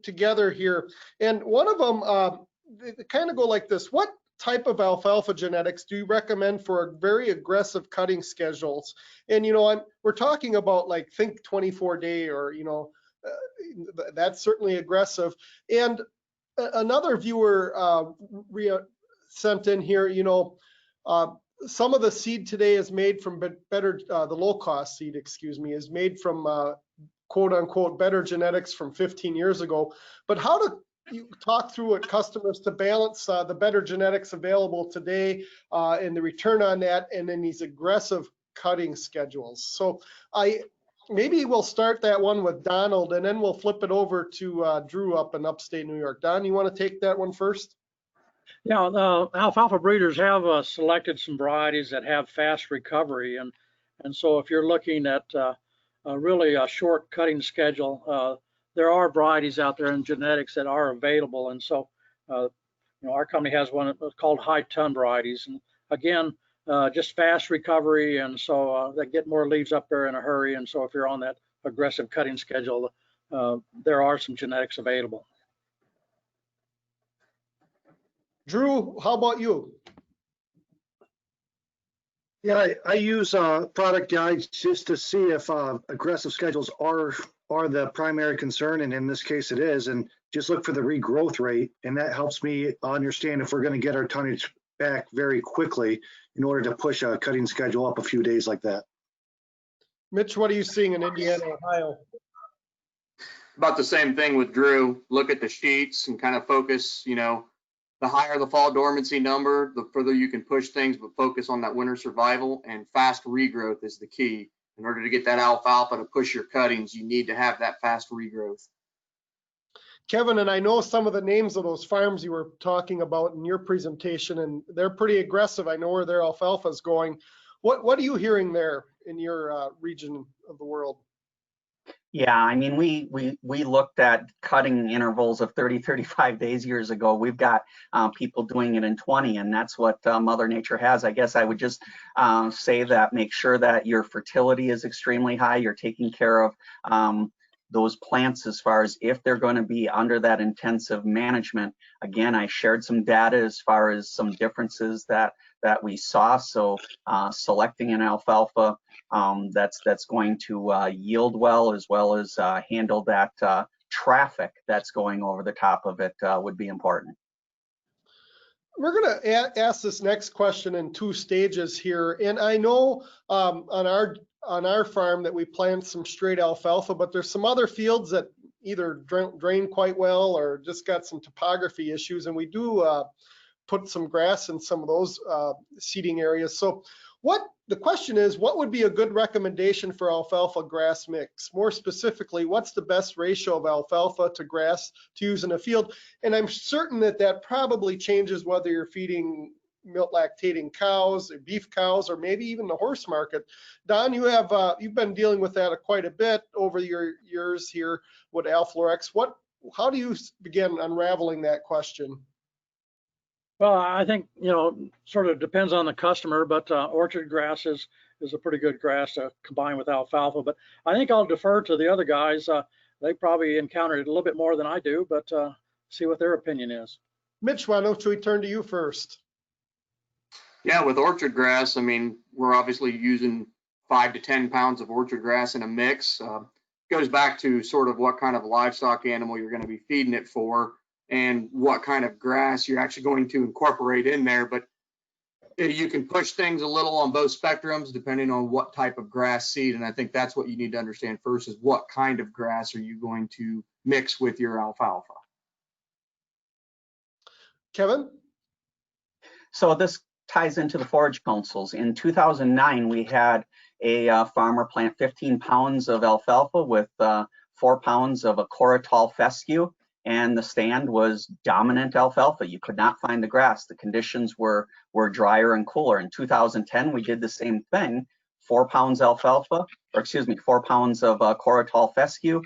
together here, and one of them they kind of go like this: what type of alfalfa genetics do you recommend for very aggressive cutting schedules? And we're talking about like think 24-day, or that's certainly aggressive. And another viewer sent in here, some of the seed today is made from better, the low cost seed, is made from quote unquote better genetics from 15 years ago. But how do you talk through with customers to balance the better genetics available today and the return on that, and then these aggressive cutting schedules? So maybe we'll start that one with Donald, and then we'll flip it over to Drew up in upstate New York. Don, you want to take that one first? Yeah, alfalfa breeders have selected some varieties that have fast recovery, and so if you're looking at really a short cutting schedule, there are varieties out there in genetics that are available, and so our company has one called high ton varieties, and again, just fast recovery, and so they get more leaves up there in a hurry, and so if you're on that aggressive cutting schedule, there are some genetics available. Drew, how about you? Yeah, I use product guides just to see if aggressive schedules are the primary concern, and in this case it is, and just look for the regrowth rate, and that helps me understand if we're going to get our tonnage back very quickly in order to push a cutting schedule up a few days like that. Mitch, what are you seeing in Indiana, Ohio? About the same thing with Drew. Look at the sheets and kind of focus, the higher the fall dormancy number, the further you can push things, but focus on that winter survival, and fast regrowth is the key. In order to get that alfalfa to push your cuttings, you need to have that fast regrowth. Kevin, and I know some of the names of those farms you were talking about in your presentation, and they're pretty aggressive. I know where their alfalfa is going. What are you hearing there in your region of the world? Yeah, I mean, we looked at cutting intervals of 30, 35 days years ago. We've got people doing it in 20, and that's what Mother Nature has. I guess I would just say that make sure that your fertility is extremely high. You're taking care of those plants as far as if they're going to be under that intensive management. Again, I shared some data as far as some differences that we saw. So selecting an alfalfa that's going to yield well as handle that traffic that's going over the top of it would be important. We're going to ask this next question in two stages here, and I know on our on our farm that we plant some straight alfalfa, but there's some other fields that either drain quite well or just got some topography issues, and we do put some grass in some of those seeding areas. So the question is, what would be a good recommendation for alfalfa grass mix? More specifically, what's the best ratio of alfalfa to grass to use in a field? And I'm certain that probably changes whether you're feeding milk lactating cows, beef cows, or maybe even the horse market. Don, you've been dealing with that quite a bit over your years here with Alforex. How do you begin unraveling that question? Well, I think, sort of depends on the customer, but orchard grass is a pretty good grass to combine with alfalfa. But I think I'll defer to the other guys. They probably encountered it a little bit more than I do, but see what their opinion is. Mitch, why don't we turn to you first? Yeah, with orchard grass, I mean, we're obviously using 5 to 10 pounds of orchard grass in a mix. Goes back to sort of what kind of livestock animal you're going to be feeding it for, and what kind of grass you're actually going to incorporate in there. But you can push things a little on both spectrums depending on what type of grass seed. And I think that's what you need to understand first, is what kind of grass are you going to mix with your alfalfa. Kevin? So this ties into the forage councils. In 2009, we had a farmer plant 15 pounds of alfalfa with 4 pounds of a Coratol fescue, and the stand was dominant alfalfa. You could not find the grass. The conditions were drier and cooler. In 2010, we did the same thing. 4 pounds alfalfa, or excuse me, 4 pounds of Coratol fescue,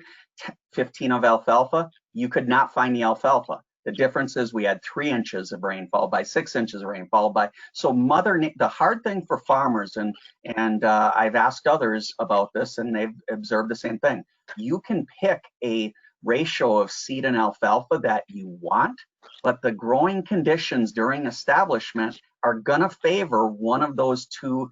15 of alfalfa. You could not find the alfalfa. The difference is we had 3 inches of rainfall by 6 inches of rainfall by. So the hard thing for farmers, and I've asked others about this, and they've observed the same thing. You can pick a ratio of seed and alfalfa that you want, but the growing conditions during establishment are gonna favor one of those two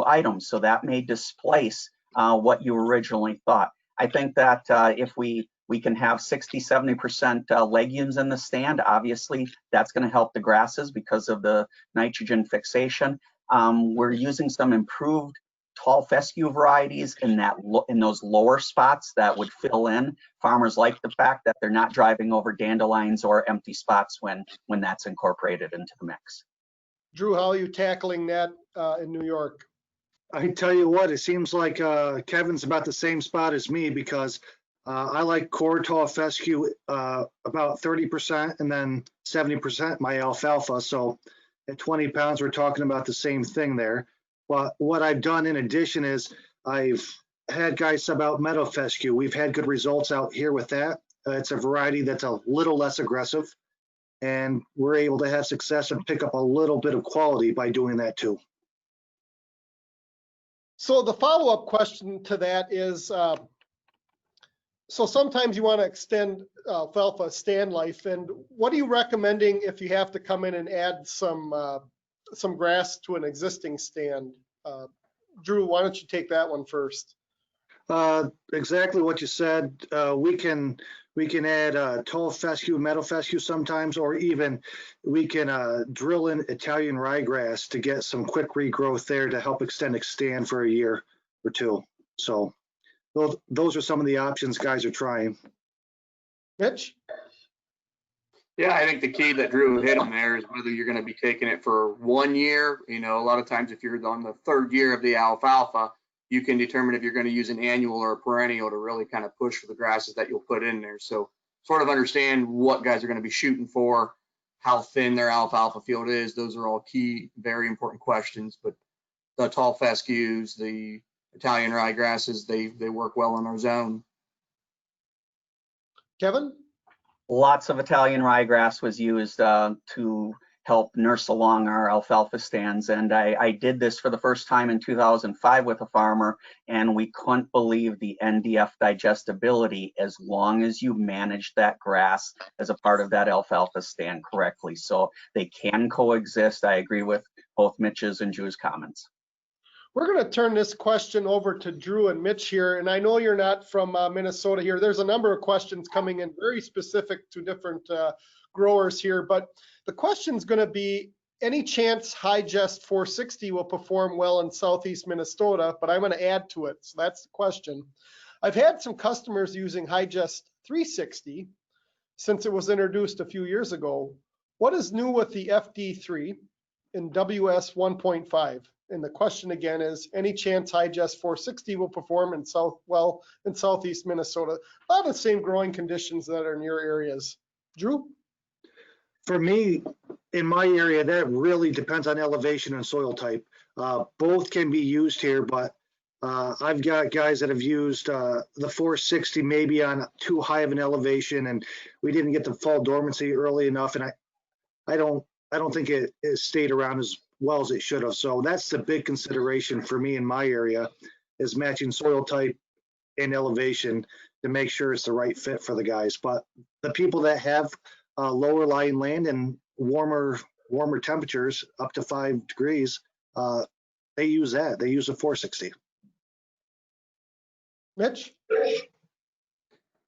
items. So that may displace what you originally thought. I think that if we can have 60–70% legumes in the stand, obviously that's gonna help the grasses because of the nitrogen fixation. We're using some improved tall fescue varieties in those lower spots that would fill in. Farmers like the fact that they're not driving over dandelions or empty spots when that's incorporated into the mix. Drew, how are you tackling that in New York? I tell you what, it seems like Kevin's about the same spot as me, because I like Coratol fescue about 30% and then 70% my alfalfa. So at 20 pounds, we're talking about the same thing there. But what I've done in addition is I've had guys sub out meadow fescue. We've had good results out here with that. It's a variety that's a little less aggressive, and we're able to have success and pick up a little bit of quality by doing that too. So the follow-up question to that is, so sometimes you want to extend alfalfa stand life, and what are you recommending if you have to come in and add some grass to an existing stand? Drew, why don't you take that one first? Exactly what you said. We can add tall fescue, meadow fescue sometimes, or even we can drill in Italian ryegrass to get some quick regrowth there to help extend a stand for a year or two. So those are some of the options guys are trying. Mitch? Yeah, I think the key that Drew hit on there is whether you're going to be taking it for 1 year. You know, a lot of times if you're on the 3rd year of the alfalfa, you can determine if you're going to use an annual or a perennial to really kind of push for the grasses that you'll put in there. So sort of understand what guys are going to be shooting for, how thin their alfalfa field is. Those are all key, very important questions. But the tall fescues, the Italian ryegrasses, they work well in our zone. Kevin? Lots of Italian ryegrass was used to help nurse along our alfalfa stands. And I did this for the first time in 2005 with a farmer, and we couldn't believe the NDF digestibility as long as you manage that grass as a part of that alfalfa stand correctly. So they can coexist. I agree with both Mitch's and Drew's comments. We're going to turn this question over to Drew and Mitch here, and I know you're not from Minnesota here. There's a number of questions coming in very specific to different growers here, but the question's going to be, any chance High-Jest 460 will perform well in southeast Minnesota, but I'm going to add to it. So that's the question. I've had some customers using High-Jest 360 since it was introduced a few years ago. What is new with the FD3 in WS 1.5? And the question again is, any chance High-Jest 460 will perform in southeast Minnesota? A lot of the same growing conditions that are in your areas. Drew? For me, in my area, that really depends on elevation and soil type. Both can be used here, but I've got guys that have used the 460 maybe on too high of an elevation, and we didn't get the fall dormancy early enough, and I don't think it stayed around as well as it should have. So that's the big consideration for me in my area, is matching soil type and elevation to make sure it's the right fit for the guys. But the people that have lower lying land and warmer temperatures up to 5 degrees, they use that. They use a 460. Mitch?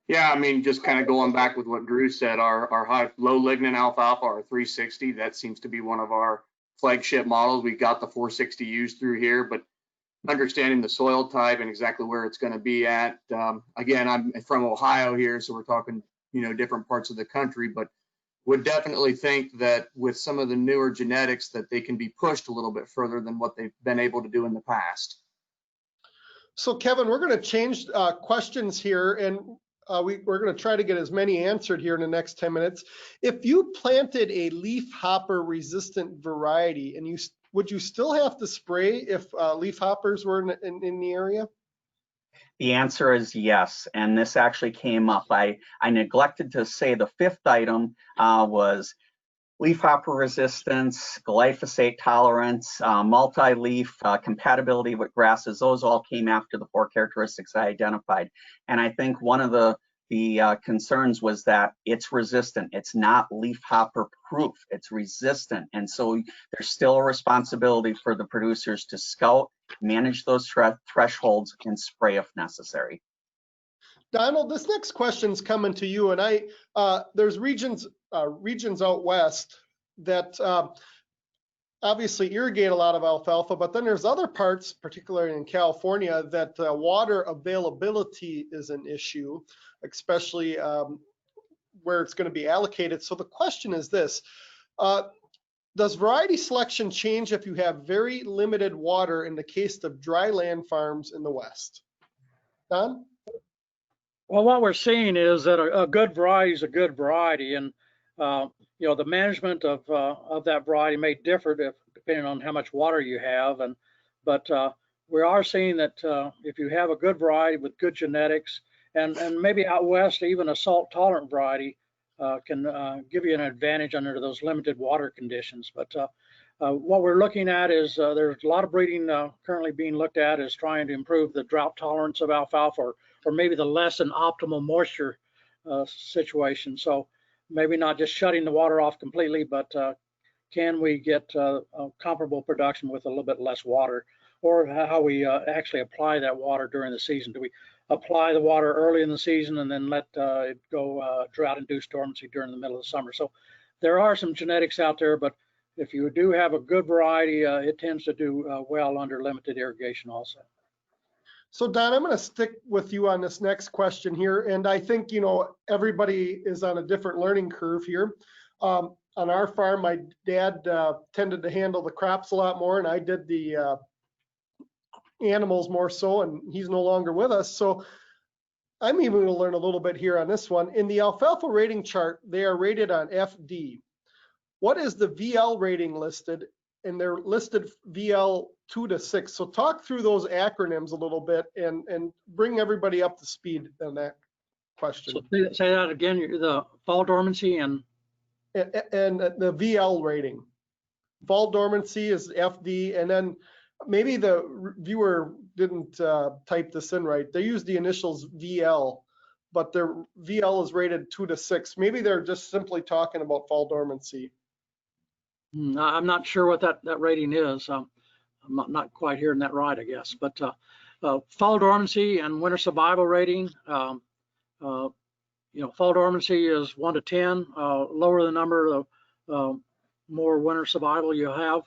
Yeah, I mean, just kind of going back with what Drew said, our high low lignin alfalfa, our 360, that seems to be one of our flagship models. We got the 460 used through here, but understanding the soil type and exactly where it's going to be at. Again, I'm from Ohio here, so we're talking, different parts of the country, but would definitely think that with some of the newer genetics that they can be pushed a little bit further than what they've been able to do in the past. So Kevin, we're going to change questions here, and we're going to try to get as many answered here in the next 10 minutes. If you planted a leaf hopper resistant variety, and would you still have to spray if leaf hoppers were in the area? The answer is yes, and this actually came up. I neglected to say the fifth item was leafhopper resistance, glyphosate tolerance, multi-leaf, compatibility with grasses. Those all came after the 4 characteristics I identified. And I think one of the concerns was that it's resistant. It's not leafhopper proof. It's resistant. And so there's still a responsibility for the producers to scout, manage those thresholds, and spray if necessary. Donald, this next question's coming to you, and there's regions out west that obviously irrigate a lot of alfalfa, but then there's other parts, particularly in California, that water availability is an issue, especially where it's going to be allocated. So the question is this: does variety selection change if you have very limited water in the case of dry land farms in the West? Don? Well, what we're seeing is that a good variety is a good variety, and the management of that variety may differ depending on how much water you have. But we are seeing that if you have a good variety with good genetics, and maybe out west even a salt tolerant variety can give you an advantage under those limited water conditions. But what we're looking at is there's a lot of breeding currently being looked at is trying to improve the drought tolerance of alfalfa, or maybe the less than optimal moisture situation. So maybe not just shutting the water off completely, but can we get a comparable production with a little bit less water, or how we actually apply that water during the season? Do we apply the water early in the season and then let it go drought-induced dormancy during the middle of the summer? So there are some genetics out there, but if you do have a good variety, it tends to do well under limited irrigation also. So Don, I'm going to stick with you on this next question here. And I think, everybody is on a different learning curve here. On our farm, my dad tended to handle the crops a lot more, and I did the animals more so, and he's no longer with us. So I'm even going to learn a little bit here on this one. In the alfalfa rating chart, they are rated on FD. What is the VL rating listed? And they're listed VL 2 to 6. So talk through those acronyms a little bit and bring everybody up to speed on that question. So say that again, the fall dormancy and the VL rating. Fall dormancy is FD, and then maybe the viewer didn't type this in right. They use the initials VL, but their VL is rated 2 to 6. Maybe they're just simply talking about fall dormancy. I'm not sure what that rating is. I'm not quite hearing that right, I guess. But fall dormancy and winter survival rating, fall dormancy is 1 to 10. Lower the number, the more winter survival you have.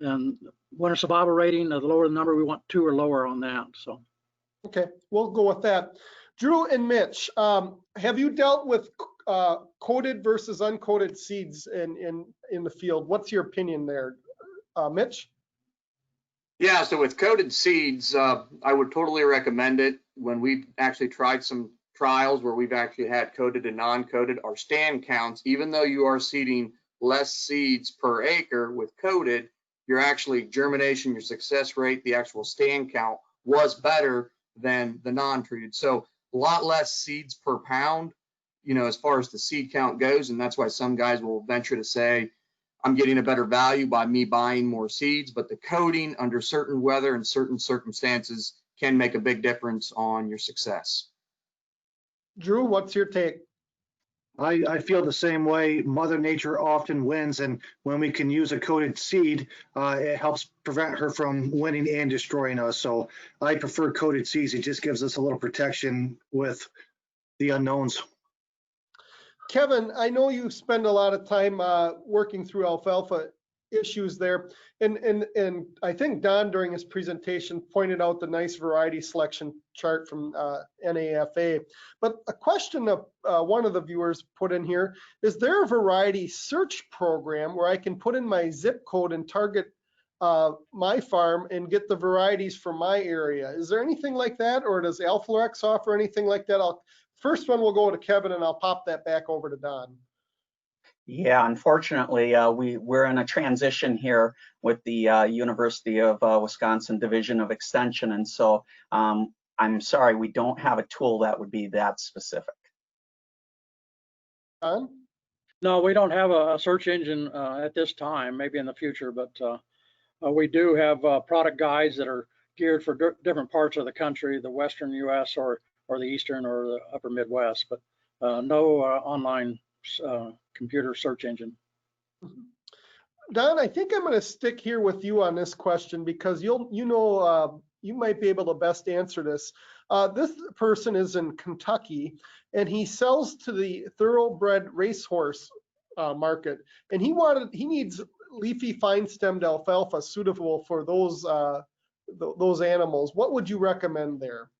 And winter survival rating, the lower the number, we want 2 or lower on that. So. Okay, we'll go with that. Drew and Mitch, have you dealt with coated versus uncoated seeds in the field? What's your opinion there, Mitch? Yeah, so with coated seeds, I would totally recommend it. When we've actually tried some trials where we've actually had coated and non-coated, our stand counts, even though you are seeding less seeds per acre with coated, your actually germination, your success rate, the actual stand count was better than the non-treated. So a lot less seeds per pound, you know, as far as the seed count goes. And that's why some guys will venture to say, I'm getting a better value by me buying more seeds, but the coating under certain weather and certain circumstances can make a big difference on your success. Drew, what's your take? I feel the same way. Mother Nature often wins, and when we can use a coated seed, it helps prevent her from winning and destroying us. So I prefer coated seeds. It just gives us a little protection with the unknowns. Kevin, I know you spend a lot of time working through alfalfa issues there, and I think Don during his presentation pointed out the nice variety selection chart from NAFA. But a question that one of the viewers put in here, is there a variety search program where I can put in my zip code and target my farm and get the varieties from my area? Is there anything like that, or does Alforex offer anything like that? First one will go to Kevin, and I'll pop that back over to Don. Yeah, unfortunately, we're in a transition here with the University of Wisconsin Division of Extension, and so I'm sorry, we don't have a tool that would be that specific. Don? No, we don't have a search engine at this time, maybe in the future, but we do have product guides that are geared for different parts of the country, the Western US or the Eastern or the Upper Midwest, but no online computer search engine. Don, I think I'm going to stick here with you on this question because you might be able to best answer this. This person is in Kentucky, and he sells to the thoroughbred racehorse market, and he needs leafy fine-stemmed alfalfa suitable for those animals. What would you recommend there?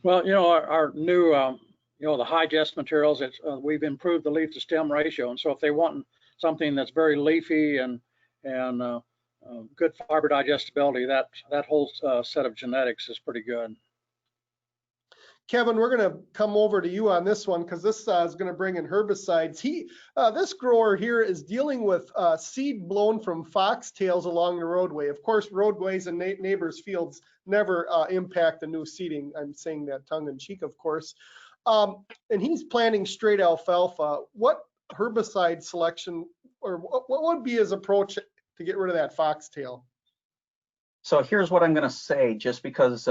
Well, you know, our new the high-jest materials, we've improved the leaf to stem ratio, and so if they want something that's very leafy and good fiber digestibility, that whole set of genetics is pretty good. Kevin, we're going to come over to you on this one because this is going to bring in herbicides. This grower here is dealing with seed blown from foxtails along the roadway. Of course, roadways and neighbors' fields never impact the new seeding. I'm saying that tongue in cheek, of course. And he's planting straight alfalfa. What herbicide selection, or what would be his approach to get rid of that foxtail? So here's what I'm going to say, just because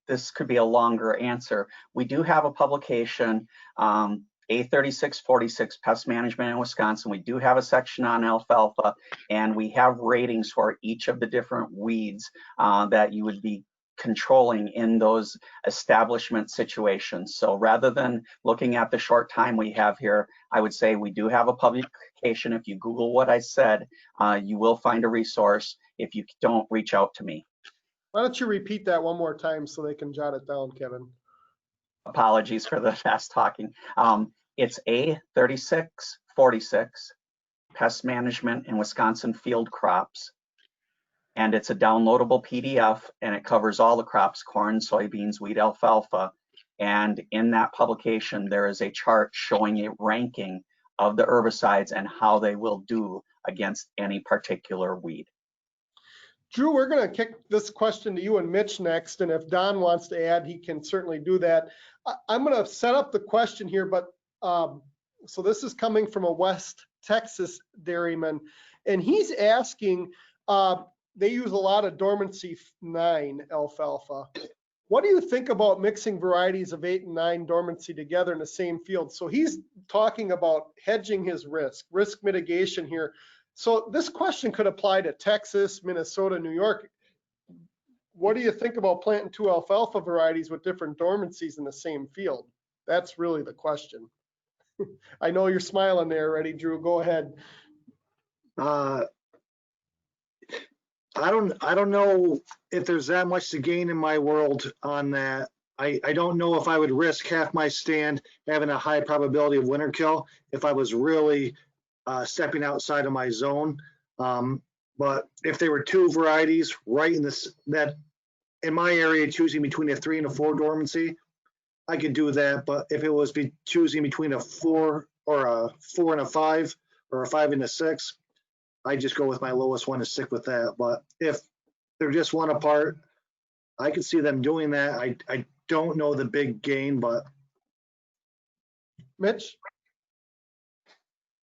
this could be a longer answer. We do have a publication, A3646 Pest Management in Wisconsin. We do have a section on alfalfa, and we have ratings for each of the different weeds that you would be controlling in those establishment situations. So rather than looking at the short time we have here, I would say we do have a publication. If you Google what I said, you will find a resource. If you don't, reach out to me. Why don't you repeat that one more time so they can jot it down, Kevin? Apologies for the fast talking. It's A3646 Pest Management in Wisconsin Field Crops. And it's a downloadable PDF, and it covers all the crops: corn, soybeans, wheat, alfalfa. And in that publication, there is a chart showing a ranking of the herbicides and how they will do against any particular weed. Drew, we're going to kick this question to you and Mitch next, and if Don wants to add, he can certainly do that. I'm going to set up the question here, but so this is coming from a West Texas dairyman, and he's asking, they use a lot of dormancy 9 alfalfa. What do you think about mixing varieties of 8 and 9 dormancy together in the same field? So he's talking about hedging his risk mitigation here. So this question could apply to Texas, Minnesota, New York. What do you think about planting 2 alfalfa varieties with different dormancies in the same field? That's really the question. I know you're smiling there already, Drew. Go ahead. I don't know if there's that much to gain in my world on that. I don't know if I would risk half my stand having a high probability of winter kill if I was really stepping outside of my zone. But if there were two varieties right in this, that in my area, choosing between a 3 and a 4 dormancy, I could do that. But if it was choosing between a 4 or a 4 and a 5 or a 5 and a 6, I just go with my lowest one and stick with that. But if they're just one apart, I could see them doing that. I don't know the big gain, but. Mitch?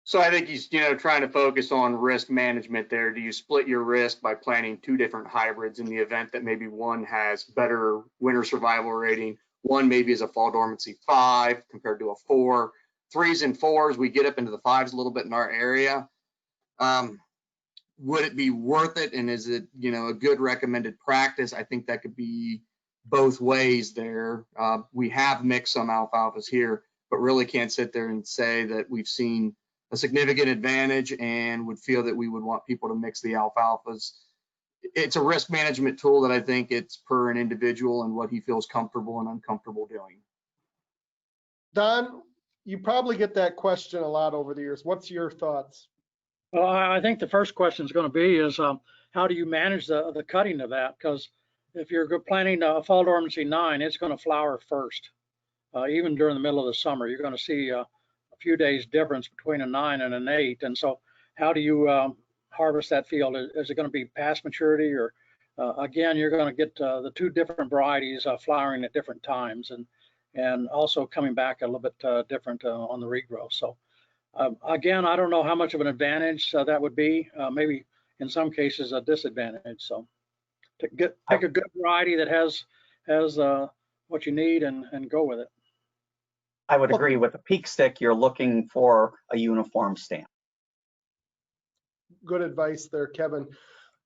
So I think he's, trying to focus on risk management there. Do you split your risk by planting two different hybrids in the event that maybe one has better winter survival rating, one maybe is a fall dormancy 5 compared to a 4. 3s and 4s, we get up into the 5s a little bit in our area. Would it be worth it? And is it, a good recommended practice? I think that could be both ways there. We have mixed some alfalfas here, but really can't sit there and say that we've seen a significant advantage and would feel that we would want people to mix the alfalfas. It's a risk management tool that I think it's per an individual and what he feels comfortable and uncomfortable doing. Don, you probably get that question a lot over the years. What's your thoughts? Well, I think the first question is going to be is how do you manage the cutting of that? Because if you're planting a fall dormancy 9, it's going to flower first. Even during the middle of the summer, you're going to see a few days difference between a 9 and an 8. And so how do you harvest that field? Is it going to be past maturity, or again, you're going to get the two different varieties flowering at different times and also coming back a little bit different on the regrowth. So again, I don't know how much of an advantage that would be. Maybe in some cases a disadvantage. So pick a good variety that has what you need and go with it. I would agree. With a peak stick, you're looking for a uniform stand. Good advice there, Kevin.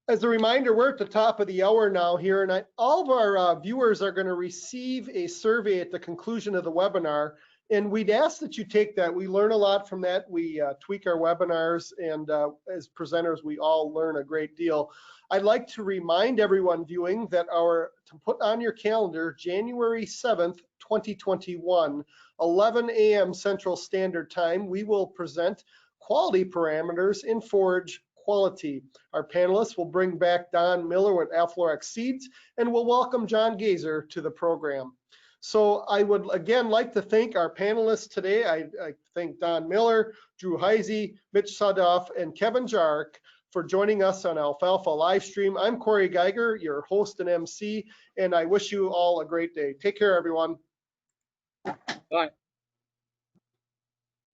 As a reminder, we're at the top of the hour now here, and all of our viewers are going to receive a survey at the conclusion of the webinar, and we'd ask that you take that. We learn a lot from that. We tweak our webinars, and as presenters, we all learn a great deal. I'd like to remind everyone viewing that to put on your calendar, January 7th, 2021, 11 a.m. Central Standard Time, we will present quality parameters in forage quality. Our panelists will bring back Don Miller with Alforex Seeds, and we'll welcome John Geiger to the program. So I would again like to thank our panelists today. I thank Don Miller, Drew Heisey, Mitch Sudhoff, and Kevin Jarek for joining us on Alfalfa Livestream. I'm Corey Geiger, your host and MC, and I wish you all a great day. Take care, everyone. Bye.